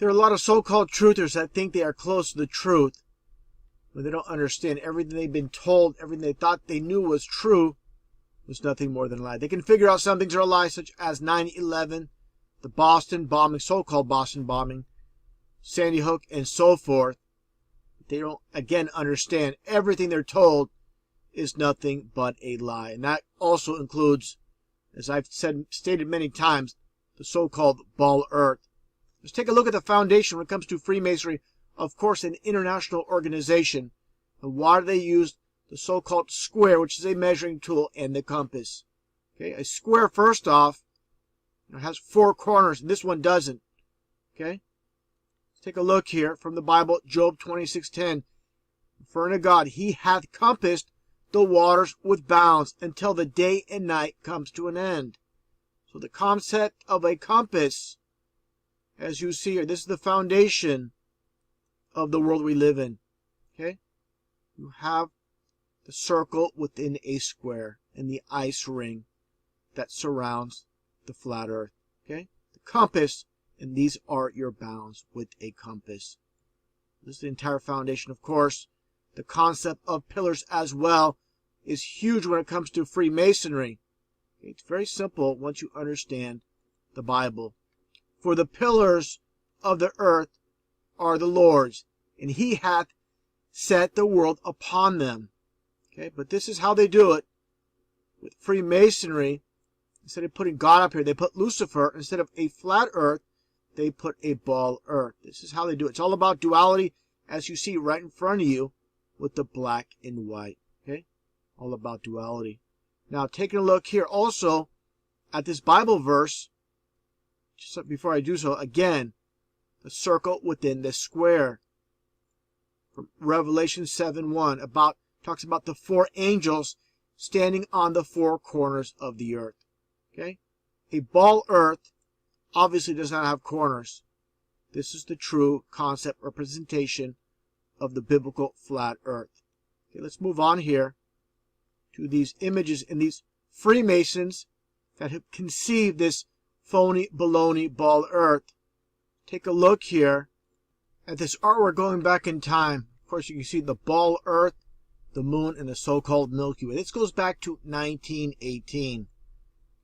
There are a lot of so-called truthers that think they are close to the truth when they don't understand everything they've been told, everything they thought they knew was true was nothing more than a lie. They can figure out some things are a lie, such as 9/11, the Boston bombing, so-called Boston bombing, Sandy Hook, and so forth. They don't, again, understand everything they're told is nothing but a lie. And that also includes, as I've stated many times, the so-called ball earth. Let's take a look at the foundation when it comes to Freemasonry, of course, an international organization. And why do they use the so-called square, which is a measuring tool, and the compass? Okay, a square, first off, has 4 corners, and this one doesn't. Okay, let's take a look here from the Bible, Job 26:10. Referring to God, He hath compassed the waters with bounds until the day and night comes to an end. So the concept of a compass, as you see here, this is the foundation of the world we live in. Okay? You have the circle within a square and the ice ring that surrounds the flat earth. Okay? The compass, and these are your bounds with a compass. This is the entire foundation, of course. The concept of pillars as well is huge when it comes to Freemasonry. It's very simple once you understand the Bible. For the pillars of the earth are the Lord's, and He hath set the world upon them. Okay, but this is how they do it. With Freemasonry, instead of putting God up here, they put Lucifer. Instead of a flat earth, they put a ball earth. This is how they do it. It's all about duality, as you see right in front of you with the black and white. Okay, all about duality. Now, taking a look here also at this Bible verse, just before I do so, again, the circle within the square. From Revelation 7:1, talks about the 4 angels standing on the 4 corners of the earth. Okay? A ball earth obviously does not have corners. This is the true concept representation of the biblical flat earth. Okay, let's move on here to these images and these Freemasons that have conceived this phony baloney ball earth. Take a look here at this artwork going back in time. Of course, you can see the ball earth, the moon, and the so-called Milky Way. This goes back to 1918.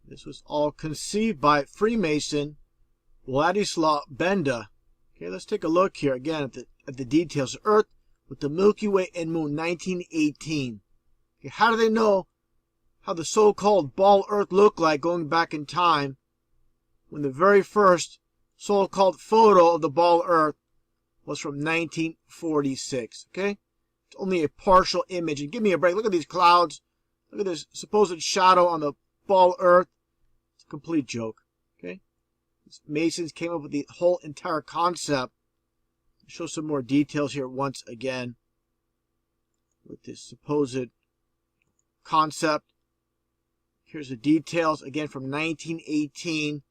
This was all conceived by Freemason Władysław Benda. Okay, let's take a look here again at the details. Earth with the Milky Way and moon, 1918. Okay, how do they know how the so-called ball earth looked like going back in time when the very first so-called photo of the ball earth was from 1946? Okay, it's only a partial image. And give me a break. Look at these clouds. Look at this supposed shadow on the ball earth. It's a complete joke. Okay, these Masons came up with the whole entire concept. I'll show some more details here once again with this supposed concept. Here's the details again from 1918.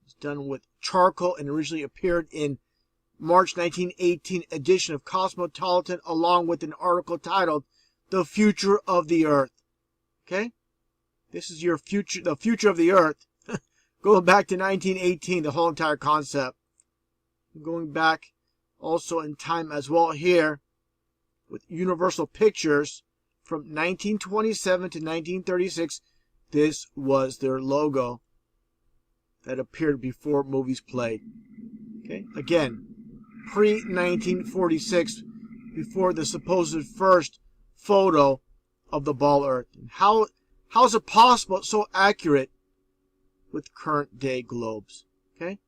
It's done with charcoal and originally appeared in March 1918 edition of Cosmopolitan, along with an article titled "The Future of the Earth." Okay, this is your future, the future of the Earth, going back to 1918. The whole entire concept, going back also in time as well here with Universal Pictures from 1927 to 1936. This was their logo that appeared before movies played. Okay, again, pre-1946, before the supposed first photo of the ball earth. And how is it possible it's so accurate with current day globes? Okay,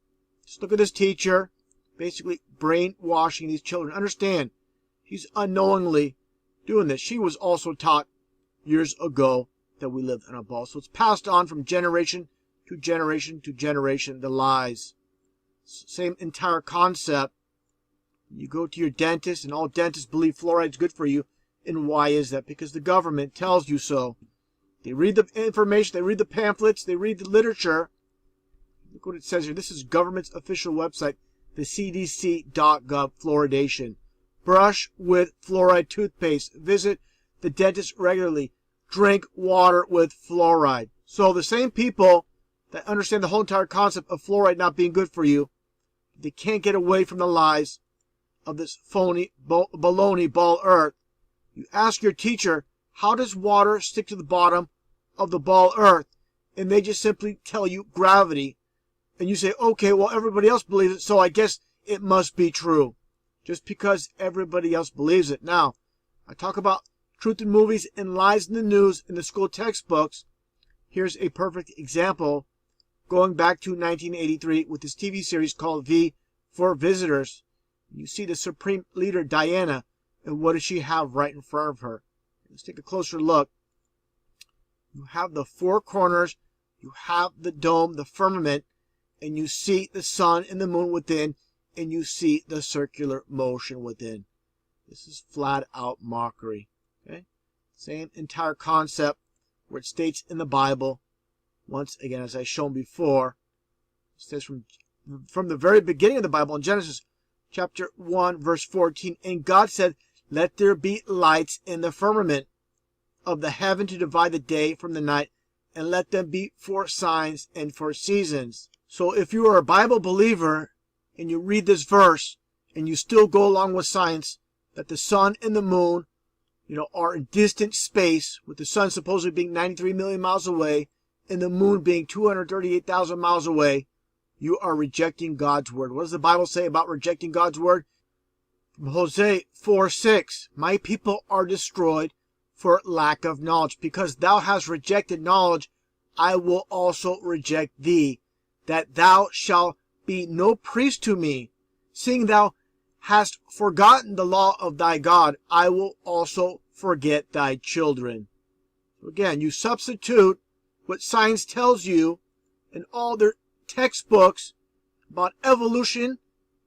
just look at this teacher basically brainwashing these children. Understand, he's unknowingly doing this. She was also taught years ago that we live in a ball. So it's passed on from generation to generation to generation, the lies. Same entire concept. You go to your dentist, and all dentists believe fluoride's good for you. And why is that? Because the government tells you so. They read the information, they read the pamphlets, they read the literature. Look what it says here. This is government's official website, the CDC.gov, fluoridation. Brush with fluoride toothpaste. Visit the dentist regularly. Drink water with fluoride. So the same people that understand the whole entire concept of fluoride not being good for you, They can't get away from the lies of this phony baloney ball earth. You ask your teacher, how does water stick to the bottom of the ball earth? And they just simply tell you gravity. And you say, okay, well, everybody else believes it, so I guess it must be true. Just because everybody else believes it. Now, I talk about truth in movies and lies in the news in the school textbooks. Here's a perfect example going back to 1983 with this TV series called V for Visitors. You see the Supreme Leader Diana, and what does she have right in front of her? Let's take a closer look. You have the four corners, you have the dome, the firmament, and you see the sun and the moon within, and you see the circular motion within. This is flat out mockery. Okay? Same entire concept where it states in the Bible, once again, as I've shown before, it says from the very beginning of the Bible in Genesis chapter 1, verse 14, and God said, let there be lights in the firmament of the heaven to divide the day from the night, and let them be for signs and for seasons. So if you are a Bible believer and you read this verse and you still go along with science that the sun and the moon, are in distant space, with the sun supposedly being 93 million miles away and the moon being 238,000 miles away, you are rejecting God's word. What does the Bible say about rejecting God's word? From Hosea 4:6, my people are destroyed for lack of knowledge. Because thou hast rejected knowledge, I will also reject thee, that thou shalt be no priest to me. Seeing thou hast forgotten the law of thy God, I will also forget thy children. So again, you substitute what science tells you in all their textbooks about evolution.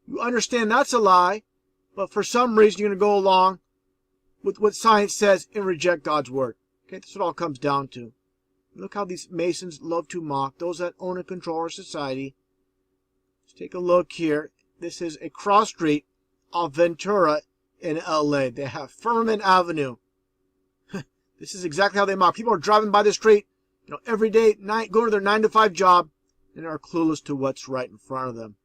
You understand that's a lie, but for some reason you're going to go along with what science says and reject God's word. Okay, that's what it all comes down to. Look how these Masons love to mock those that own and control our society. Let's take a look here. This is a cross street of Ventura in LA. They have Firmament Avenue. This is exactly how they mock. People are driving by the street, every day, going to their 9-to-5 job, and are clueless to what's right in front of them.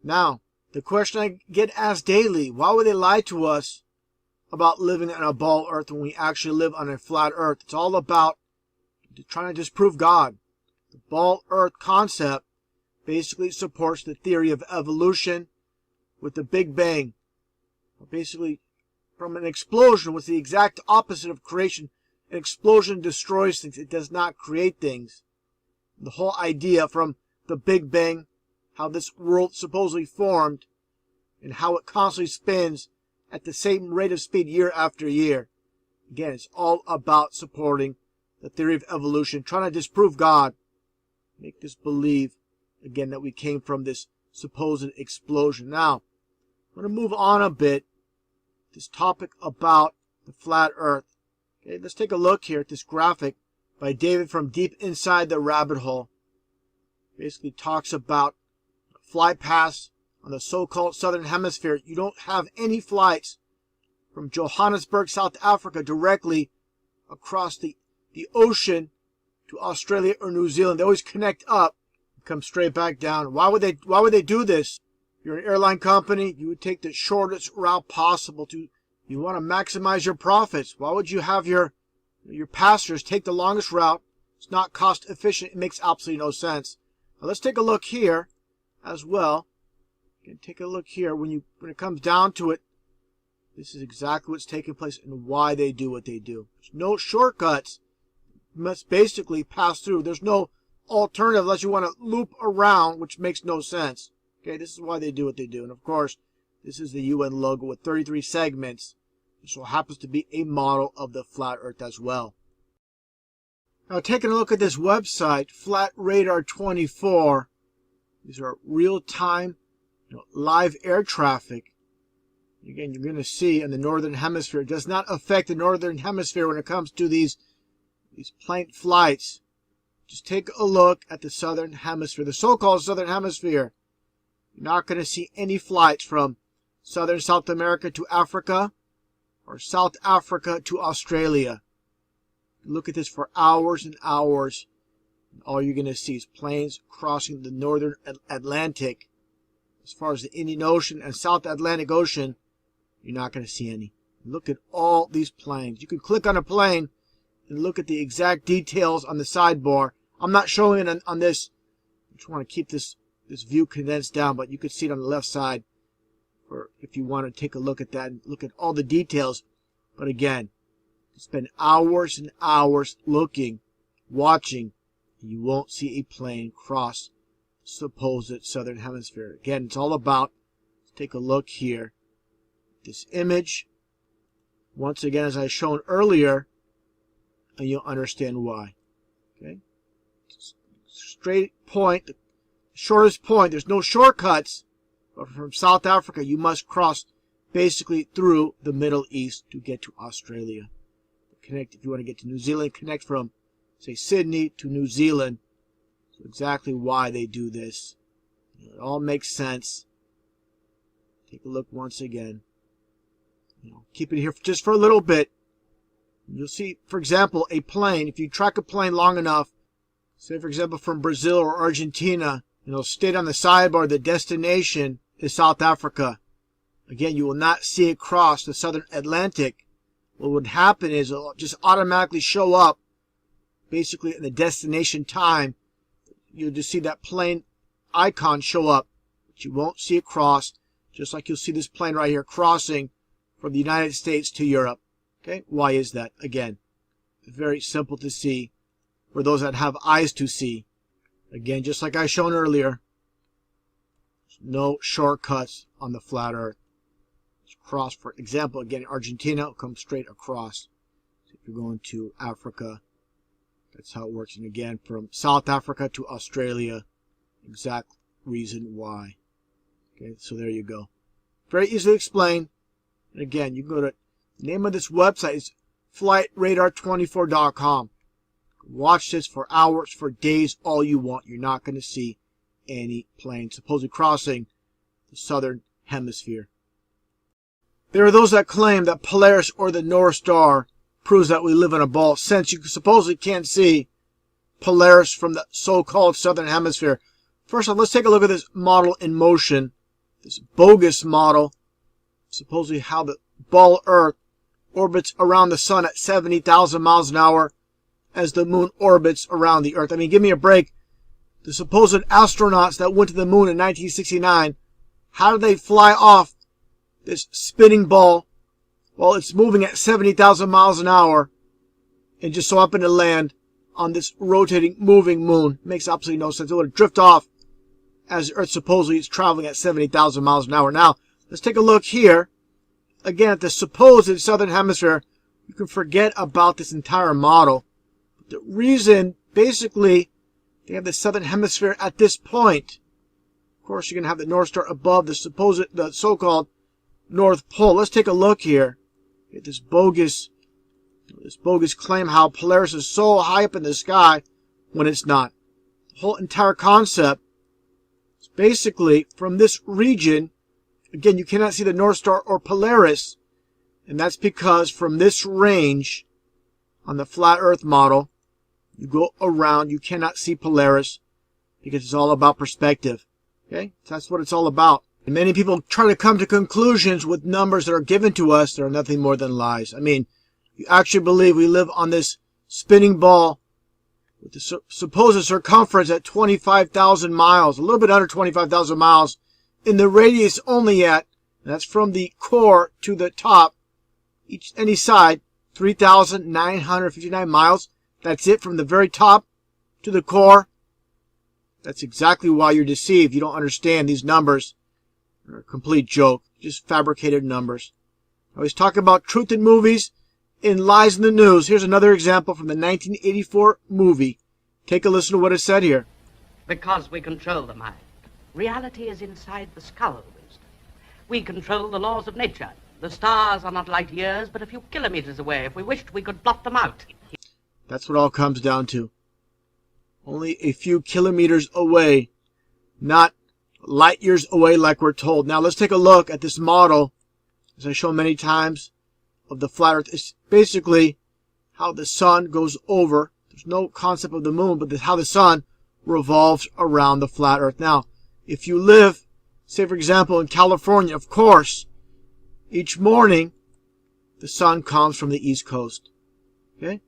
Now, the question I get asked daily, why would they lie to us about living on a ball earth when we actually live on a flat earth? It's all about trying to disprove God. The ball earth concept basically supports the theory of evolution with the Big Bang. Basically, from an explosion was the exact opposite of creation. An explosion destroys things. It does not create things. The whole idea from the Big Bang, how this world supposedly formed, and how it constantly spins at the same rate of speed year after year. Again, it's all about supporting the theory of evolution, trying to disprove God, make us believe, again, that we came from this supposed explosion. Now, I'm going to move on a bit, this topic about the flat earth. Okay, let's take a look here at this graphic by David from Deep Inside the Rabbit Hole. Basically talks about flight paths on the so-called southern hemisphere. You don't have any flights from Johannesburg, South Africa, directly across the ocean to Australia or New Zealand. They always connect up and come straight back down. Why would they do this? If you're an airline company, you would take the shortest route possible. You want to maximize your profits. Why would you have your passengers take the longest route? It's not cost efficient. It makes absolutely no sense. Now let's take a look here as well. You can take a look here. When it comes down to it, this is exactly what's taking place and why they do what they do. There's no shortcuts. You must basically pass through. There's no alternative unless you want to loop around, which makes no sense. Okay, this is why they do what they do. And of course, this is the UN logo with 33 segments. This happens to be a model of the flat earth as well. Now, taking a look at this website, Flat Radar 24, these are real-time live air traffic. Again, you're going to see in the northern hemisphere, it does not affect the northern hemisphere when it comes to these plane flights. Just take a look at the southern hemisphere, the so-called southern hemisphere. You're not going to see any flights from southern South America to Africa or South Africa to Australia. Look at this for hours and hours. And all you're going to see is planes crossing the northern Atlantic. as far as the Indian Ocean and South Atlantic Ocean, you're not going to see any. Look at all these planes. You can click on a plane and look at the exact details on the sidebar. I'm not showing it on this. I just want to keep this view condensed down, but you can see it on the left side for if you want to take a look at that and look at all the details. But again, you spend hours and hours looking, watching, and you won't see a plane cross the supposed southern hemisphere. Again, it's all about, let's take a look here. This image, once again, as I shown earlier, and you'll understand why. Okay? Straight point, the shortest point, there's no shortcuts, but from South Africa, you must cross basically through the Middle East to get to Australia. Connect, if you want to get to New Zealand, connect from, say, Sydney to New Zealand. So exactly why they do this. It all makes sense. Take a look once again. Keep it here just for a little bit. You'll see, for example, a plane. If you track a plane long enough, say, for example, from Brazil or Argentina, it'll state on the sidebar the destination is South Africa. Again, you will not see it cross the southern Atlantic. What would happen is it'll just automatically show up basically in the destination time. You'll just see that plane icon show up, but you won't see it cross, just like you'll see this plane right here crossing from the United States to Europe. Okay, why is that? Again, very simple to see for those that have eyes to see. Again, just like I shown earlier, no shortcuts on the flat earth. Just cross, for example, again, Argentina will come straight across. So if you're going to Africa, that's how it works. And again, from South Africa to Australia, exact reason why. Okay, so there you go. Very easily explained. And again, you can go to, the name of this website is flightradar24.com. Watch this for hours, for days, all you want. You're not going to see any plane supposedly crossing the southern hemisphere. There are those that claim that Polaris or the North Star proves that we live in a ball, since you supposedly can't see Polaris from the so-called southern hemisphere. First off, let's take a look at this model in motion, this bogus model, supposedly how the ball Earth orbits around the sun at 70,000 miles an hour as the moon orbits around the Earth. I mean, give me a break. The supposed astronauts that went to the moon in 1969, how did they fly off this spinning ball while it's moving at 70,000 miles an hour and just so happen to land on this rotating, moving moon? Makes absolutely no sense. It would drift off as the Earth supposedly is traveling at 70,000 miles an hour. Now, let's take a look here. Again, at the supposed southern hemisphere, you can forget about this entire model. The reason, basically, they have the southern hemisphere at this point. Of course, you're going to have the North Star above the so-called North Pole. Let's take a look here at this bogus claim how Polaris is so high up in the sky when it's not. The whole entire concept is basically from this region. Again, you cannot see the North Star or Polaris, and that's because from this range on the flat Earth model, you go around, you cannot see Polaris because it's all about perspective. Okay? That's what it's all about. And many people try to come to conclusions with numbers that are given to us that are nothing more than lies. I mean, you actually believe we live on this spinning ball with the supposed circumference at 25,000 miles, a little bit under 25,000 miles, in the radius only at, and that's from the core to the top, any side, 3,959 miles. That's it from the very top to the core. That's exactly why you're deceived. You don't understand these numbers. They're a complete joke. Just fabricated numbers. I always talk about truth in movies and lies in the news. Here's another example from the 1984 movie. Take a listen to what is said here. Because we control the mind. Reality is inside the skull, wisdom. We control the laws of nature. The stars are not light years, but a few kilometers away. If we wished, we could blot them out. That's what it all comes down to. Only a few kilometers away, not light years away like we're told. Now let's take a look at this model, as I show many times, of the flat Earth. It's basically how the sun goes over. There's no concept of the moon, but how the sun revolves around the flat Earth. Now, if you live Say, for example, in California, of course, each morning the sun comes from the East Coast. Okay?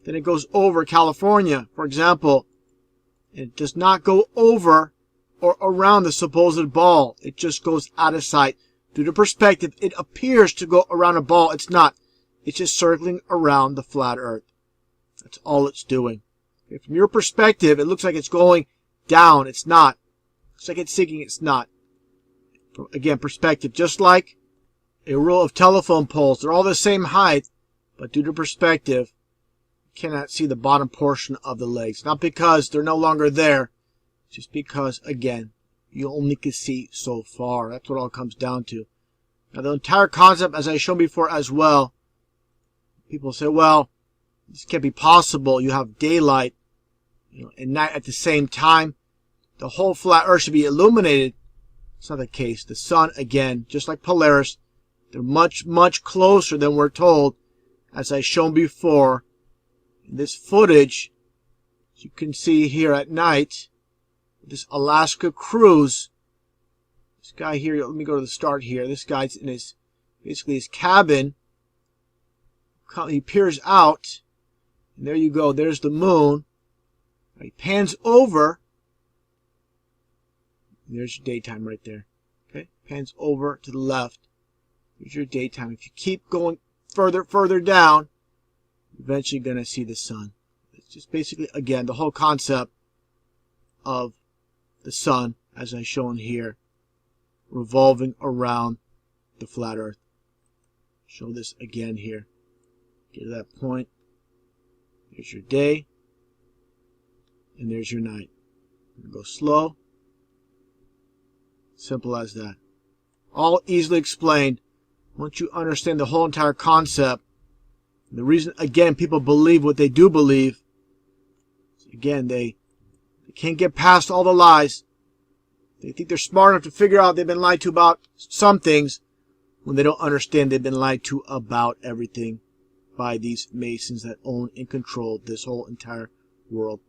Then it goes over California, for example. It does not go over or around the supposed ball. It just goes out of sight. Due to perspective, it appears to go around a ball. It's not. It's just circling around the flat earth. That's all it's doing. Okay? From your perspective, it looks like it's going down. It's not. Looks like it's sinking. It's not. Again, perspective. Just like a row of telephone poles. They're all the same height, but due to perspective, you cannot see the bottom portion of the legs. Not because they're no longer there, just because, again, you only can see so far. That's what it all comes down to. Now, the entire concept, as I showed before as well, people say, well, this can't be possible. You have daylight, and night at the same time. The whole flat earth should be illuminated. It's not the case. The sun, again, just like Polaris, they're much, much closer than we're told, as I shown before. In this footage, as you can see here at night, this Alaska cruise, this guy here, let me go to the start here. This guy's in his, basically his cabin. He peers out, and there you go. There's the moon. He pans over. There's your daytime right there. Okay, pans over to the left. Here's your daytime. If you keep going further down, you're eventually going to see the sun. It's just basically, again, the whole concept of the sun, as I've shown here, revolving around the flat earth. Show this again here. Get to that point. There's your day, and there's your night. Go slow. Simple as that. All easily explained once you understand the whole entire concept. The reason, again, people believe what they do believe, again, they can't get past all the lies. They think they're smart enough to figure out they've been lied to about some things when they don't understand they've been lied to about everything by these Masons that own and control this whole entire world.